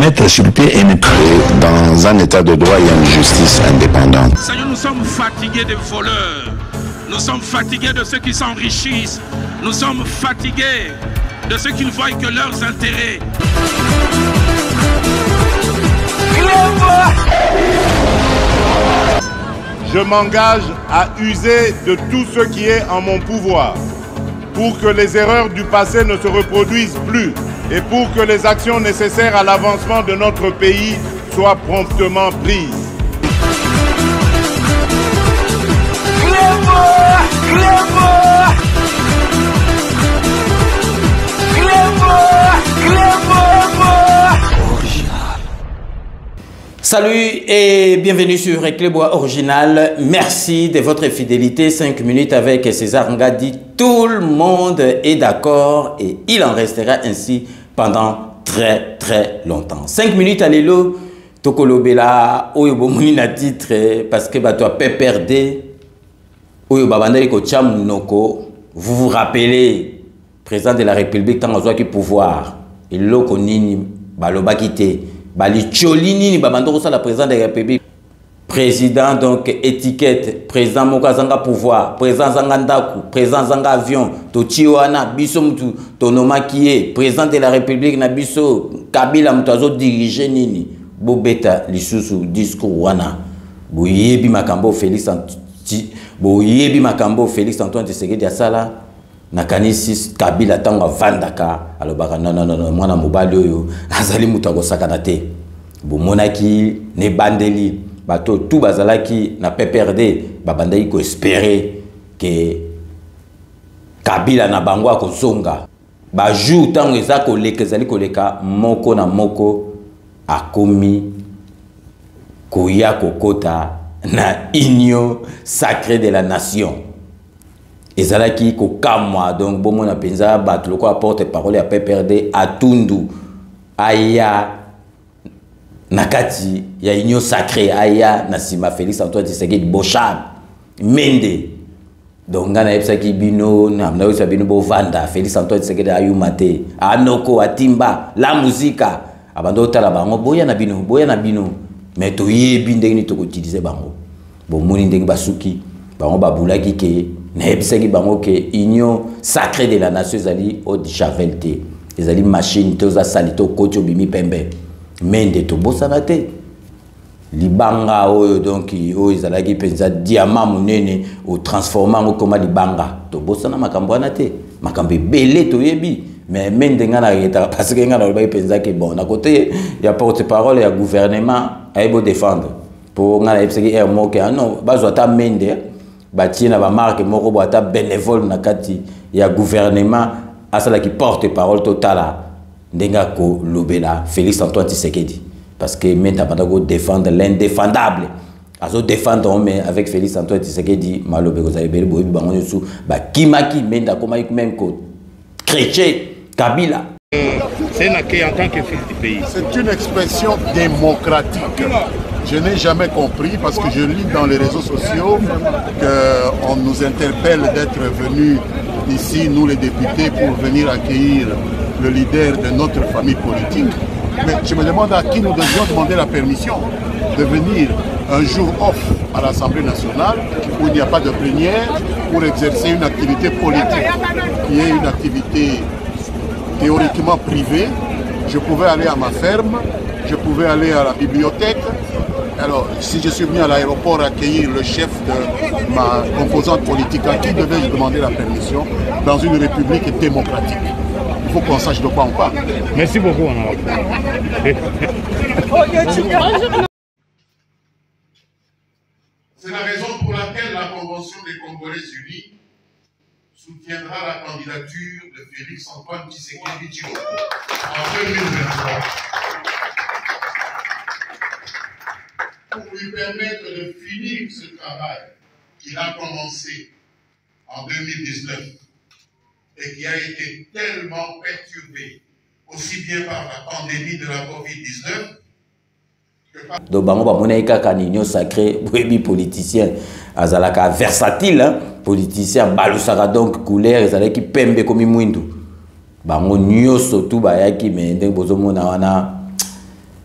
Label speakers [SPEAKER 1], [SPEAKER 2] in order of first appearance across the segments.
[SPEAKER 1] mettre sur pied une... Dans un état de droit, il y a une justice indépendante.
[SPEAKER 2] Seigneur, nous sommes fatigués des voleurs. Nous sommes fatigués de ceux qui s'enrichissent. Nous sommes fatigués de ceux qui ne voient que leurs intérêts.
[SPEAKER 3] Je m'engage à user de tout ce qui est en mon pouvoir pour que les erreurs du passé ne se reproduisent plus et pour que les actions nécessaires à l'avancement de notre pays soient promptement prises.
[SPEAKER 4] Salut et bienvenue sur Clébois Original. Merci de votre fidélité. 5 minutes avec César Ngadi. Tout le monde est d'accord et il en restera ainsi pendant très longtemps. 5 minutes à l'élo. Tokolobela, Oyobomuni na titre parce que tu as perdu. Oyobabanda ko cham noko. Vous vous rappelez, président de la République, tant que pouvoir. Il l'a connu, baloba quitté. Bali Cholini, babando la président de la République. Président donc étiquette, président Mokazanga pouvoir, président Zangandaku, président Zanga avion, Tochiwana, Biso Tonoma qui est, président de la République, Nabiso, Kabila Mutazo dirigé Nini, Bobeta, Lisusu, discours Wana, Boyebi Makambo, Félix Antoine Tshisekedi Asala. Nakanisi Kabila tango vandaka alobaka non mwana mobali oyo azali mutako sakanate bomonaki ne bandeli bato tout bazalaki na PPRD babandaki ko espérer que Kabila na bango akozonga ba jour tango ezako lekezali koleka moko na moko akomi koya kokota na union sacrée de la nation. Ezalaki ko kamwa donc bomo na penza bato loko apporte parole à PPRD atundu aya nakati ya union sacrée aya nasima Félix Antoine Tshisekedi Bochab Mende donc ngana epsaki bino na mnawisa bino bovanda Félix Antoine Tshisekedi ayumate anoko atimba la muzika abando tala bango boya na bino mais to yebi ndenge to ko utiliser bango bomoni ndenge basuki bango babulaki ke Nebisaki bango ke union sacrée de la nation ezali au javelte ezali machine toza salito kocho bimi pembe mende to bosana te libanga oyo donc oyo ezalaki penza diamant munene o transformant ngo comme libanga to bosana makambo wana te makambo belé to yebi mais mende ngana yeta parce que ngana loba penza ke bon na côté ya porte-parole ya gouvernement ayebo défendre pour ngana yepsaki er moke non bazwa ta mende bâti na ba marque moko boata bénévole na kati ya gouvernement asala qui porte parole totala ndenga ko lobela Félix Antoine Tshisekedi parce que maintenant pendant défendre l'indéfendable azo défendre mais avec Félix Antoine Tshisekedi malobe ko zaibeli boyi bango sou ba kimaki menda koma même ko chrétien Kabila.
[SPEAKER 3] C'est en tant que fils du pays. C'est une expression démocratique. Je n'ai jamais compris parce que je lis dans les réseaux sociaux qu'on nous interpelle d'être venus ici, nous les députés, pour venir accueillir le leader de notre famille politique. Mais je me demande à qui nous devions demander la permission de venir un jour off à l'Assemblée nationale où il n'y a pas de plénière pour exercer une activité politique qui est une activité théoriquement privée. Je pouvais aller à ma ferme, je pouvais aller à la bibliothèque. Alors, si je suis venu à l'aéroport accueillir le chef de ma composante politique, à qui devais-je demander la permission dans une république démocratique? Il faut qu'on sache de quoi on parle.
[SPEAKER 5] Merci beaucoup.
[SPEAKER 3] C'est la raison pour laquelle la Convention des Congolais Unis soutiendra la candidature de Félix Antoine Tshisekedi Tshilombo en 2023. Pour lui permettre de finir ce travail qu'il a commencé en 2019 et qui a été tellement perturbé aussi bien par la pandémie de la Covid-19
[SPEAKER 4] donc bango ba mona kaka ni union sacrée webi politicien azalaka versatile hein? Politicien balusaka donc couleur ezalaki pembe komi mwindu bango nyonso tu bayaki mais ndenge bozomona wana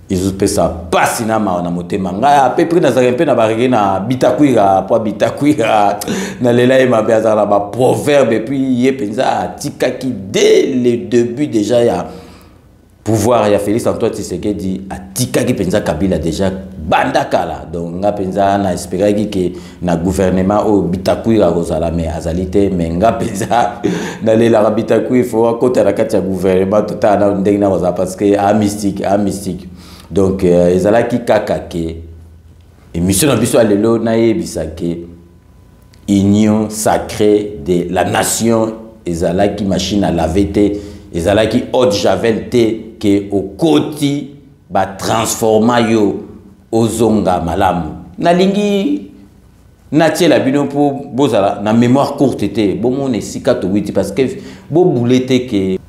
[SPEAKER 4] ils ont fait ça pas cinéma na motema nga à peu près na un peu na barigé na bitakwira pour bitakwira na lela et ma biaza na ba proverbe et puis yé penza tika qui dès le début déjà ya pouvoir ya Félix Antoine Tshisekedi a tika qui penza Kabila déjà bandakala donc nga penza na espérer que na gouvernement au bitakwira kozala mais azalité mais nga penza na lela bitakwira faut côté la carte ya gouvernement total na ndengna koza parce que a mystique donc ezalaki kaka ke émission na biso alelo na yebisake union sacrée de la nation ezalaki machine à laver te ezalaki haute javel te ke okoti ba transforma yo ozonga malamu nalingi natiela bino po bozala na mémoire courte te bomone sika to witi parce que bo boulete ke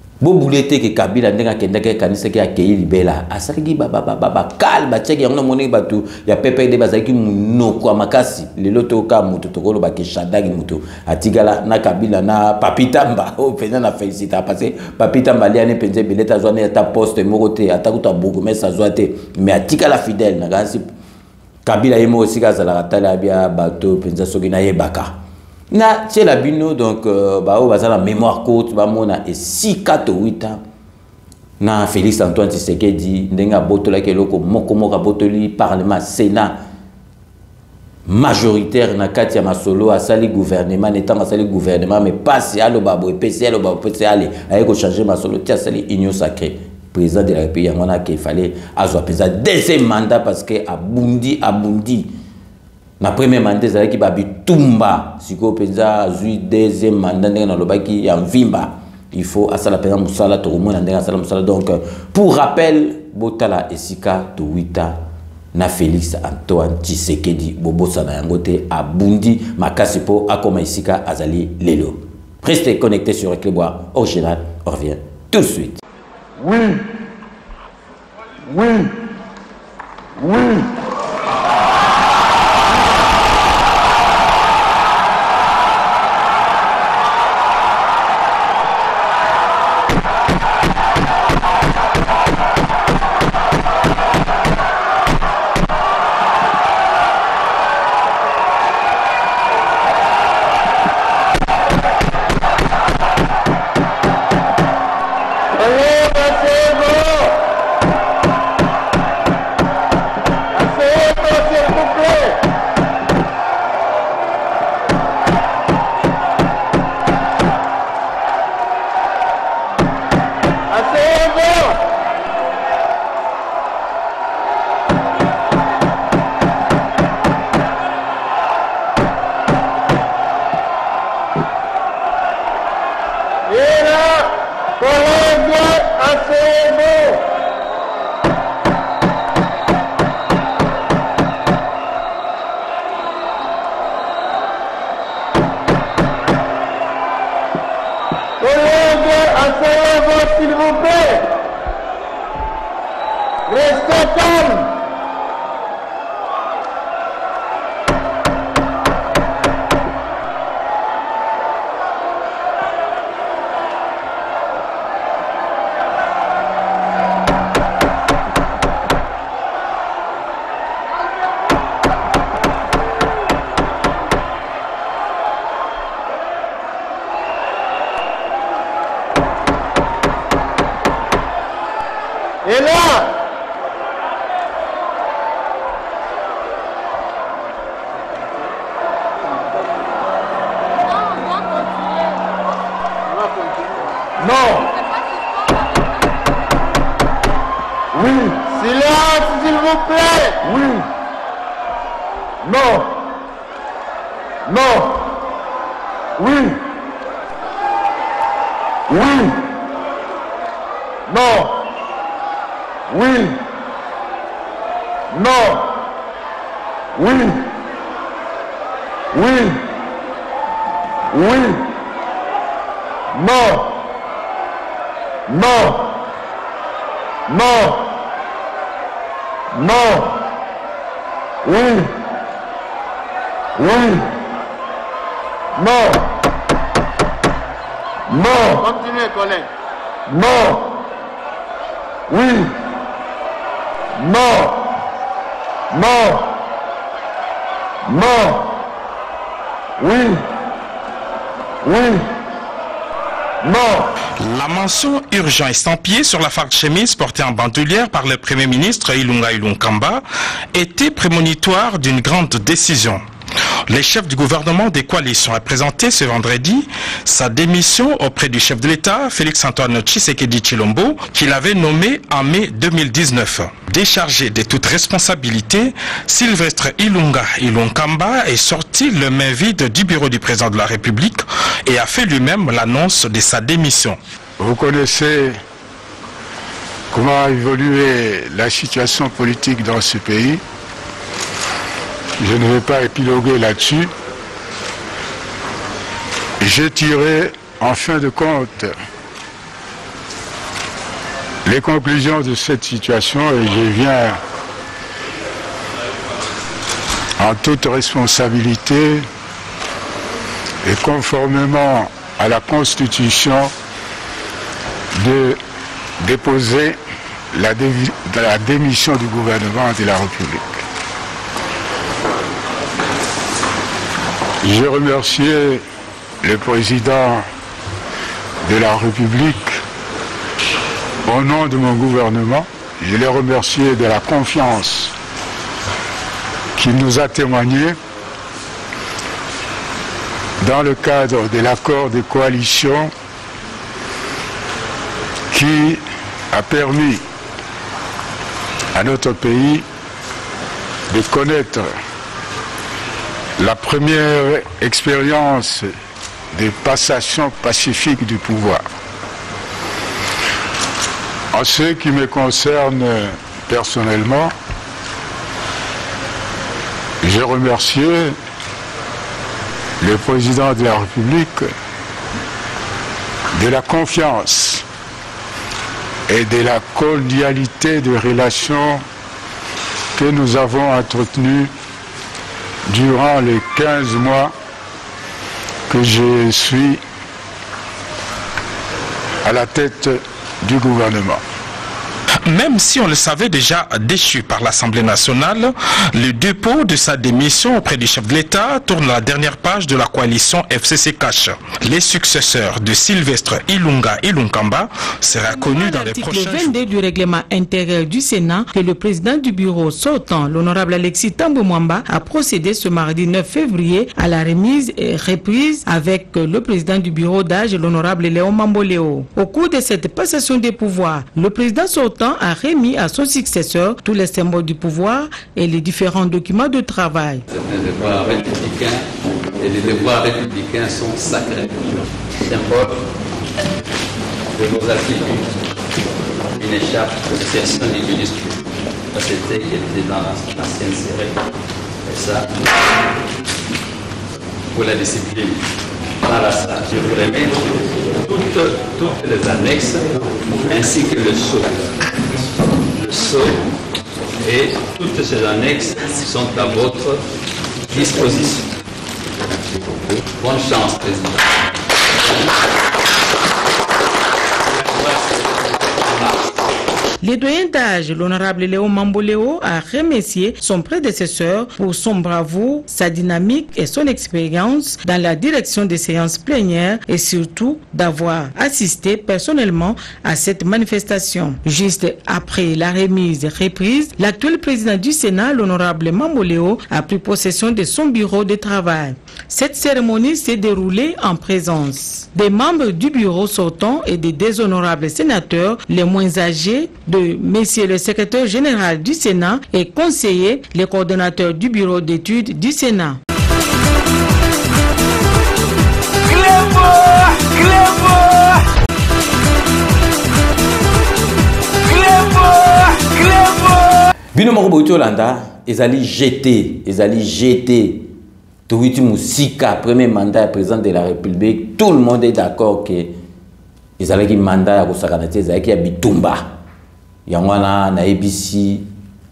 [SPEAKER 4] Kabila ndenga kendeke kanisa ke akei libela asaki baba kalba cheki yango moni batu ya PPD bazaki munoko makasi lelo to ka mutu tokolo ba ke shadagi mutu atigala na Kabila na Papitamba o penza na félicita parce que Papitamba liane penze bileta zone ya ta poste mokote atakuta buku mais ça zoate mais atigala fidèle na gasi Kabila yemo osika zala tala bia bato penza soki na yebaka na tchela bino donc ba o bazala mémoire courte ba mona et 6-4-8 ans na Félix Antoine Tshisekedi ndenga botola keloko moko botoli parlement sénat majoritaire na kati ya masolo asali gouvernement n'étant asali gouvernement mais pas si alo babo PC ale ayeko changer masolo ti asali union sacrée président de la République ngona ke fallait azwa pesa deuxième mandat parce que abundi na premier mandat zala ki babi tumba siko penza zui deuxième mandat na lobaki ya mvimba il faut asala penza musala to mona ndenga asala musala donc pour rappel botala esika to 8 ans na Félix Antoine Tshisekedi bobosa na yango te abundi makasi po akoma esika azali lelo. Restez connectés sur Éclairbois original, on revient tout de suite.
[SPEAKER 5] Oui. S'il vous plaît, restez calme. Et là, non. Oui. Silence, s'il vous plaît. Oui. Non. Non. Oui. Oui. Non. Oui. Non. Oui. Oui. Oui. Non. Non. Non. Non. Oui. Oui. Non. Non. Continuez, collègue. Non. Oui. Non. Non. Non. Oui. Oui. Non.
[SPEAKER 2] La mention urgent estampillée sur la farde chemise portée en bandoulière par le Premier ministre Ilunga Ilunkamba était prémonitoire d'une grande décision. Le chef du gouvernement des coalitions a présenté ce vendredi sa démission auprès du chef de l'État, Félix-Antoine Tshisekedi Tshilombo, qu'il avait nommé en mai 2019. Déchargé de toute responsabilité, Sylvestre Ilunga Ilunkamba est sorti le main vide du bureau du président de la République et a fait lui-même l'annonce de sa démission.
[SPEAKER 6] Vous connaissez comment a évolué la situation politique dans ce pays. Je ne vais pas épiloguer là-dessus. J'ai tiré en fin de compte les conclusions de cette situation et je viens en toute responsabilité et conformément à la Constitution de déposer la démission du gouvernement de la République. Je remercie le président de la République au nom de mon gouvernement. Je l'ai remercié de la confiance qu'il nous a témoignée dans le cadre de l'accord de coalition qui a permis à notre pays de connaître la première expérience de passation pacifique du pouvoir. En ce qui me concerne personnellement, je remercie le président de la République de la confiance et de la cordialité de relations que nous avons entretenues durant les 15 mois que je suis à la tête du gouvernement.
[SPEAKER 2] Même si on le savait déjà déchu par l'Assemblée nationale, le dépôt de sa démission auprès du chef de l'État tourne la dernière page de la coalition FCC Cash. Les successeurs de Sylvestre Ilunga Ilunkamba sera connu dans les prochains jours.
[SPEAKER 7] L'article 22 du règlement intérieur du Sénat que le président du bureau sortant, l'honorable Alexis Thambwe Mwamba, a procédé ce mardi 9 février à la remise et reprise avec le président du bureau d'âge, l'honorable Léon Mamboléo. Au cours de cette passation des pouvoirs, le président sortant a remis à son successeur tous les symboles du pouvoir et les différents documents de travail.
[SPEAKER 8] Les devoirs républicains et les devoirs républicains sont sacrés. Symbole de vos attributs, une écharpe de personne et minuscule. Ça c'était qui était dans l'ancienne série. Et ça, pour la discipline. Voilà ça, je vous remets toutes les annexes ainsi que le sceau. Le sceau et toutes ces annexes sont à votre disposition. Bonne chance, président.
[SPEAKER 7] Le doyen d'âge, l'honorable Léon Mamboléo, a remercié son prédécesseur pour son bravoure, sa dynamique et son expérience dans la direction des séances plénières et surtout d'avoir assisté personnellement à cette manifestation. Juste après la remise et reprise, l'actuel président du Sénat, l'honorable Mamboléo, a pris possession de son bureau de travail. Cette cérémonie s'est déroulée en présence des membres du bureau sortant et des déshonorables sénateurs les moins âgés, de Monsieur le secrétaire général du Sénat et conseiller, les coordonnateurs du bureau d'études du Sénat.
[SPEAKER 4] Bino moko Yolanda, ezali jeté. Touiti Moussika, premier mandat président de la République, tout le monde est d'accord que ils avaient un mandat à Kosakanate, ils avaient un bitumba. Yangwana na ABC,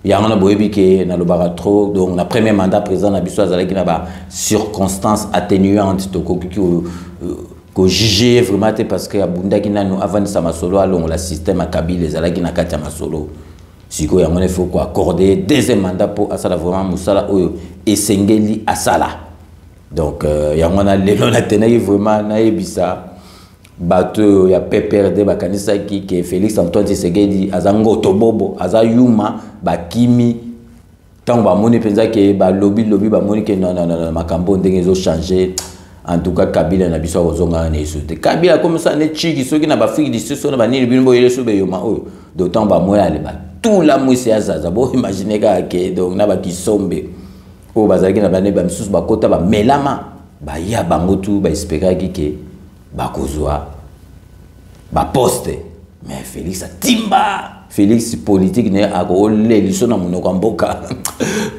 [SPEAKER 4] Yangwana boyebike na lobaratro, donc na premier mandat président na biso azalaki na ba circonstances atténuantes to ko juger vraiment parce que abundaki nanu avant sa masolo along la système akabile ezalaki na kati ya masolo. siko ya mona faut accorder deuxième mandat pour asala vraiment musala oyo esengeli asala. Donc ya mona lelo na tenaki vraiment na ebisa bato ya PPRD bakanisa ki ke Félix Antoine Tshisekedi azango tobobo azayuma bakimi tant ba moni penza ke ba lobby ba moni ke non makambo ndenge zo changer. En tout cas Kabila na biso kozonga na esote Kabila comme ça ne chiki soki na ba fiki district na ba nini bino boyele so be yoma oyo d'autant ba moya le ba tout la mwisi ya zaza bo imaginer ka ke donc na ba kisombe o bazaki na ba ne ba misusu ba kota ba melama ba ya bango tu ba espérer ki ke ba kozwa ba poste mais Félix Timba Félix politique ne akole liso na monoko mboka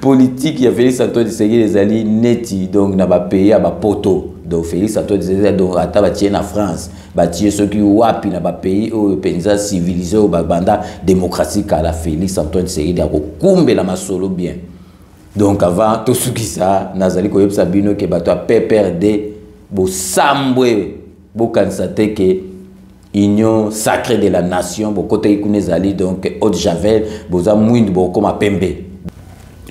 [SPEAKER 4] politique ya Félix Antoine Tshisekedi ezali neti donc na ba pays ya ba poto donc Félix Antoine Tshisekedi donc ata ba tie na France ba tie soki wapi na ba pays o penza civilisé o ba banda démocratie kala Félix Antoine Tshisekedi akokumbela masolo bien donc avant tout ce qui ça nazali ko yebsa bino ke bato a PPRD bo sambwe bo kansate ke Union sacrée de la nation, bokote ikunezali donc Haute Javel, boza mwindu bokoma pembe.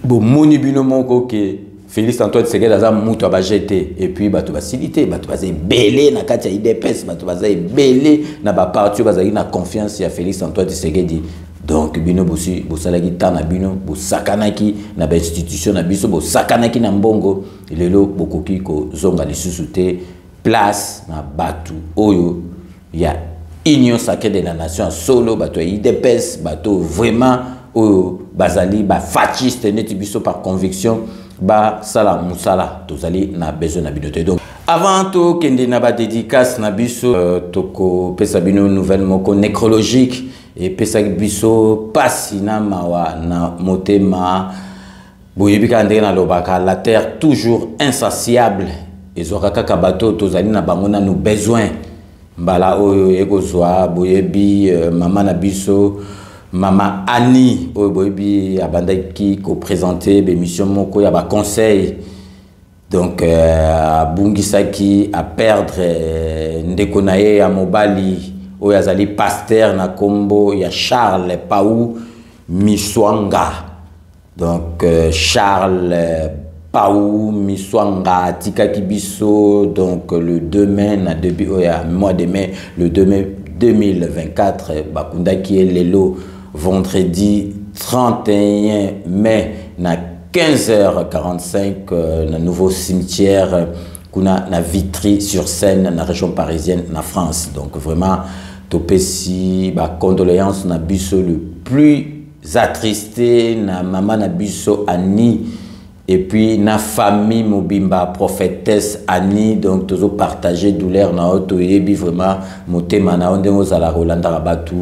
[SPEAKER 4] Bo moni bino moko ke Félix Antoine Tshisekedi aza mutu abajete et puis bato basilité, bato baza belé na kati ya IDPS, bato baza belé na ba parti bazali na confiance ya Félix Antoine Tshisekedi. Donc bino bosi bosalaki tana bino bosakanaki na ba institution na biso bosakanaki na mbongo lelo bokoki ko zonga lisusu te place na batu oyo ya Union sacrée de la nation solo bato IDPS bato vraiment bazali ba fasciste neti biso par conviction ba sala musala tozali na besoin na binote. Donc avant to kende na ba dédicace na biso toko pesa bino nouvelle moko nécrologique et pesa biso pasi na mawa na motema boyebika ndenge na lobaka la terre toujours insatiable ezora kaka bato tozali na bango na nos besoins mbala oyo ekozwa boyebi mama na biso mama Annie oyo boyebi abandaki ko présenter l'émission moko ya ba conseil donc abungisaki a perdre ndeko na ye ya mobali oyo azali pasteur na kombo ya Charles Paou Miswanga donc Charles Paou Miswanga tika kibiso donc le 2 mai na début mois de mai le 2 mai 2024 bakunda qui est lelo vendredi 31 mai na 15h45 na nouveau cimetière kuna na Vitry-sur-Seine na région parisienne na France. Donc vraiment topesi ba condoléances na biso le plus attristé na maman na biso Annie et puis na famille Mobimba prophétesse Annie. Donc toujours partager douleur na auto yebi vraiment motema na onde ozala Rolanda Rabatu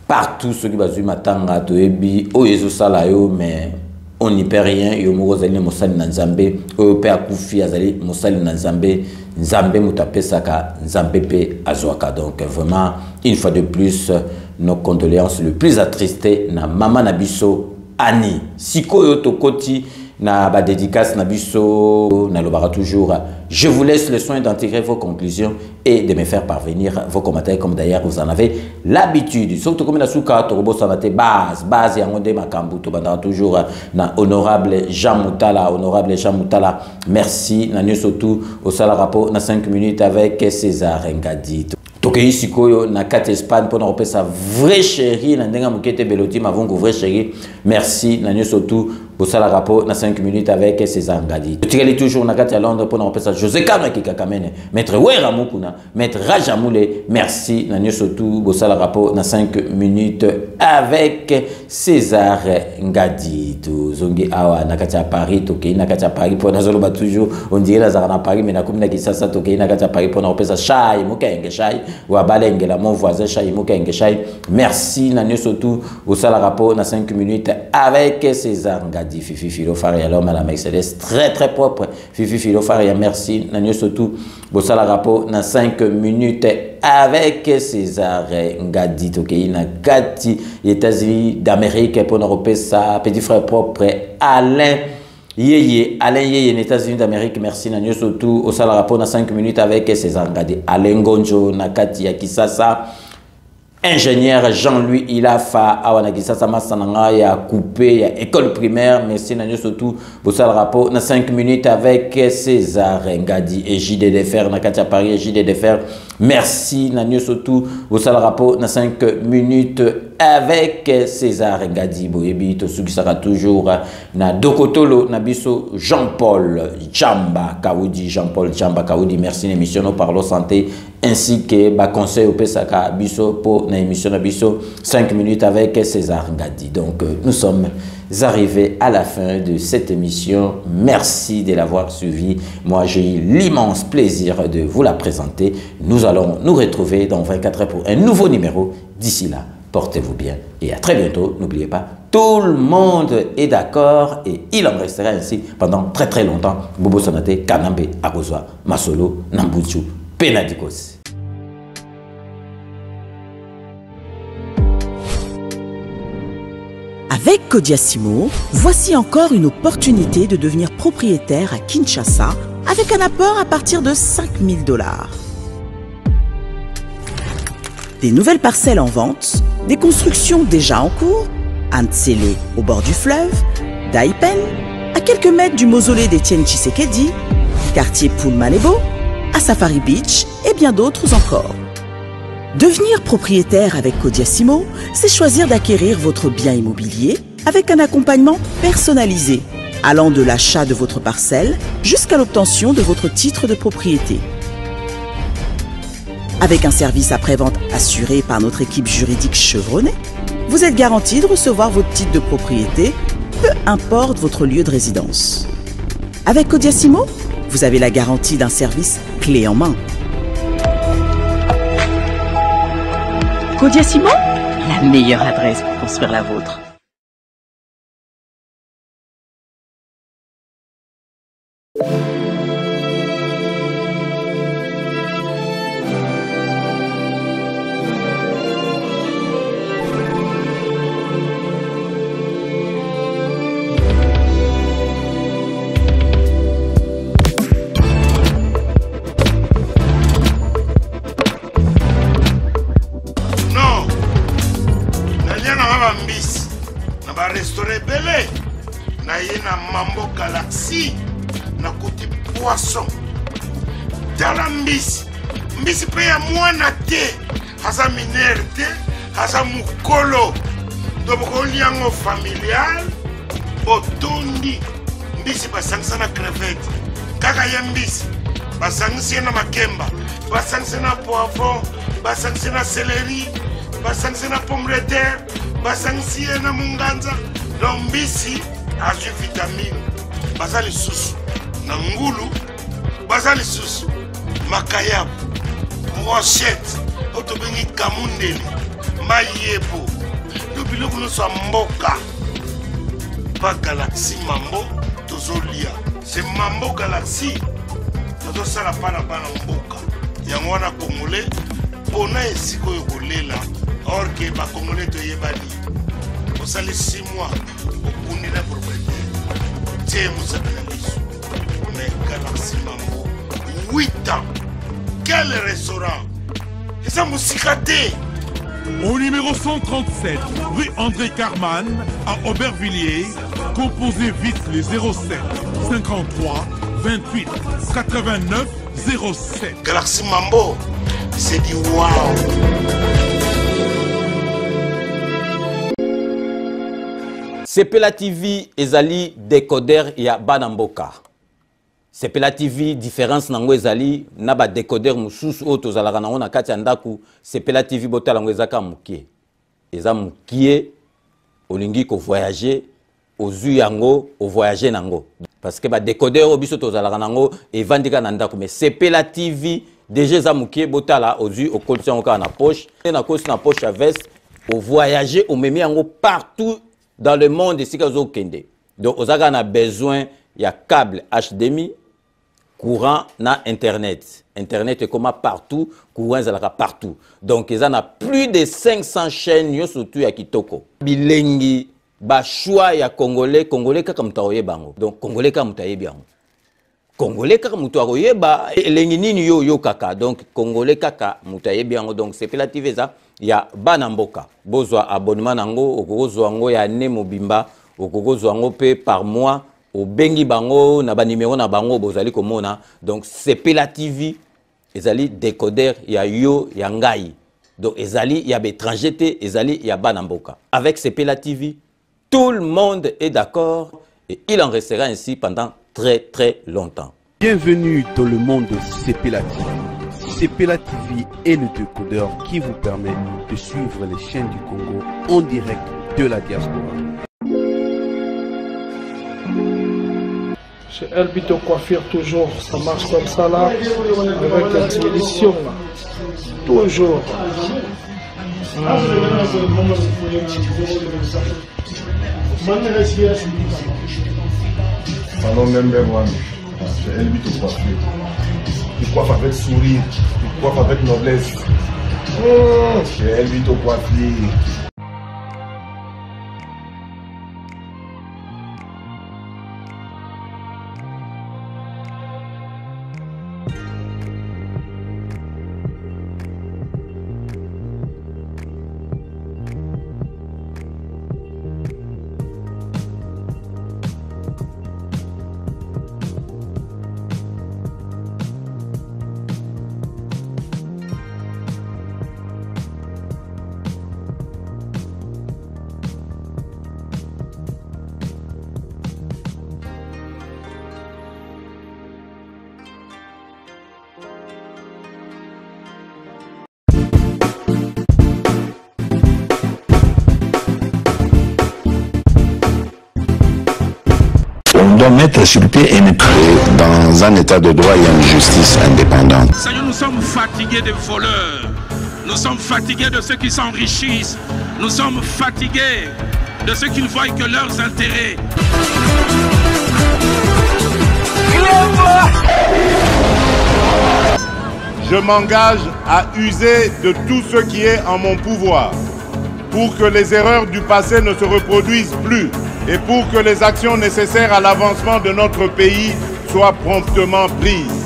[SPEAKER 4] partout ceux qui bazui matanga to yebi o yezo sala yo mais on n'y perd rien. Yo mozali mosali na Nzambe o pe akufi azali mosali na Nzambe Nzambe mutapesaka Nzambe pe azwaka. Donc vraiment une fois de plus nos condoléances le plus attristé na maman na biso Annie. Sikoyo tokoti na ba dédicace na biso na lobara toujours. Je vous laisse le soin d'intégrer vos conclusions et de me faire parvenir vos commentaires comme d'ailleurs vous en avez l'habitude. Surtout comme na suka torobo sanate base ya ngonde makambu to banda toujours na honorable Jean Moutala. Merci na surtout au sala rapport na 5 minutes avec César Ngadi. Tokei sikoyo na 4 Espagne pour nous sa vraie chérie na ndenga mukete beloti mavungu vraie chérie. Merci na surtout pour ça le rapport na 5 minutes avec César Ngadi. Tu es toujours na 4 à Londres pour nous sa José Kama ki kakamene maître Wera Mukuna maître Rajamoule. Merci na surtout pour ça le rapport na 5 minutes avec César Ngadi. To zongi awa na kati Paris tokei na kati Paris pour na zoloba toujours on dirait na Paris mais na komina kisasa tokei na kati Paris pour nous sa chai mukenge chai wa balenge la mon voisin chai mukenge chai. Merci na surtout pour ça le rapport na 5 minutes avec César Ngadi. Fifi Filofaria, l'homme à la Mercedes, très très propre. Fifi Filofaria, merci. Nanyo surtout, bossala rapport, na 5 minutes avec César Ngadi, toki na kati États-Unis d'Amérique pour nous sa petit frère propre Alain Yeye, les États-Unis d'Amérique, merci. Nanyo surtout, au sala rapport, na 5 minutes avec César Ngadi. Alain Gonjo, na kati ya Kisasa. ingénieur Jean-Louis Ilafa awanakisa sama sananga ya coupé ya école primaire. Merci nanyo surtout pour ça le rapport na 5 minutes avec César Ngadi et JDDFR na Katia Paris JDDFR. Merci nanyo surtout pour ça le rapport na 5 minutes avec César Ngadi. Boyebi to suki sera toujours na Dokotolo na biso Jean-Paul Chamba Kaoudi. Jean-Paul Chamba Kaoudi. Merci l'émission nous parlons santé ainsi que ba conseil au Pesaka biso pour na émission na biso 5 minutes avec César Ngadi. Donc nous sommes arrivés à la fin de cette émission. Merci de l'avoir suivi. Moi j'ai eu l'immense plaisir de vous la présenter. Nous allons nous retrouver dans 24 heures pour un nouveau numéro. D'ici là, portez-vous bien et à très bientôt. N'oubliez pas, tout le monde est d'accord et il en restera ainsi pendant très longtemps. Bobo Sonate, Kanambe, Akozwa, Masolo, Nambuchu, Penadikos.
[SPEAKER 9] Avec Kodiasimo, voici encore une opportunité de devenir propriétaire à Kinshasa avec un apport à partir de $5 000. Des nouvelles parcelles en vente, des constructions déjà en cours, à Ntsele au bord du fleuve, Daipen, à quelques mètres du mausolée d'Étienne Tshisekedi, quartier Poulmalebo, à Safari Beach et bien d'autres encore. Devenir propriétaire avec Kodiasimo, c'est choisir d'acquérir votre bien immobilier avec un accompagnement personnalisé, allant de l'achat de votre parcelle jusqu'à l'obtention de votre titre de propriété. Avec un service après-vente assuré par notre équipe juridique chevronnée, vous êtes garanti de recevoir votre titre de propriété, peu importe votre lieu de résidence. Avec Kodiasimo, vous avez la garantie d'un service clé en main. Kodiasimo, la meilleure adresse pour construire la vôtre.
[SPEAKER 10] Mambo Galaxy na côté poisson dans la mbisi pe ya mwana te haza minere te haza mukolo ndoboko liango familial botondi mbisi basangisa na crevette kaka ya mbisi basangisa na makemba basangisa na poivron basangisa na céleri basangisa na pomme de terre basangisa na munganza donc mbisi azu vitamine bazali susu na ngulu bazali susu makayabu brochette otobengi kamundeli mayebo to biloko nyonso ya mboka pa Galaxy mambo tozolia c'est mambo Galaxy tozosala pana bana mboka yango wana congolais mpona esika oyo kolela or ke bacongolais toyebani osali 6 mois okundi na propriété tie mosakana biso mais Galaxy mambo 8 ans quel restaurant eza mosika te.
[SPEAKER 11] Au numéro 137, rue André Carman, à Aubervilliers, composez vite les 07 53 28 89 07.
[SPEAKER 10] Galaxy Mambo, c'est du wow.
[SPEAKER 4] Sepela TV ezali décodeur ya Banamboka. Sepela TV différence nango ezali na ba décodeur mususu oto zalaka nango na kati ya ndaku. Sepela TV botala ngo ezaka mukie. Eza mukie olingi ko voyager ozu yango o voyager nango. Parce que ba décodeur obiso to zalaka nango evandika na ndaku mais Sepela TV déjà eza mukie botala ozu okolisa ngo na poche na kosi na poche à veste o voyager o memi yango partout dans le monde ici kazo kende. Donc ozaka na besoin ya câble HDMI courant na internet. Internet est comme partout, courant zalaka partout. Donc ils en a plus de 500 chaînes yo surtout ya kitoko. Bilengi ba choix ya congolais kaka mutaoye bango. Donc congolais ka mutaye bango. Congolais kaka mutu akoyeba elengi nini yo kaka. Donc Congolais kaka mutu ayebi yango. Donc Sepela TV eza ya bana mboka. Bozwa abonnement nango okozwa ngo ya ne mobimba okozwa ngo pe par mois au bengi bango na ba numéro na bango bozali komona. Donc Sepela TV ezali décodeur ya yo ya ngai. Donc ezali ya étranger te ezali ya bana mboka. Avec Sepela TV tout le monde est d'accord et il en restera ainsi pendant très longtemps.
[SPEAKER 12] Bienvenue dans le monde de Sepela TV. Sepela TV est le décodeur qui vous permet de suivre les chaînes du Congo en direct de la diaspora.
[SPEAKER 13] Chez Elbito Coiffure, toujours, ça marche comme ça là, avec la télévision là. Toujours.
[SPEAKER 14] Salon number one, chez Elbito Coiffure. Tu coiffes avec sourire, tu coiffes avec noblesse. Chez Elbito Coiffure.
[SPEAKER 1] On doit mettre sur pied et dans un état de droit et une justice indépendante.
[SPEAKER 11] Seigneur, nous sommes fatigués des voleurs. Nous sommes fatigués de ceux qui s'enrichissent. Nous sommes fatigués de ceux qui ne voient que leurs intérêts.
[SPEAKER 3] Je m'engage à user de tout ce qui est en mon pouvoir pour que les erreurs du passé ne se reproduisent plus et pour que les actions nécessaires à l'avancement de notre pays soient promptement prises.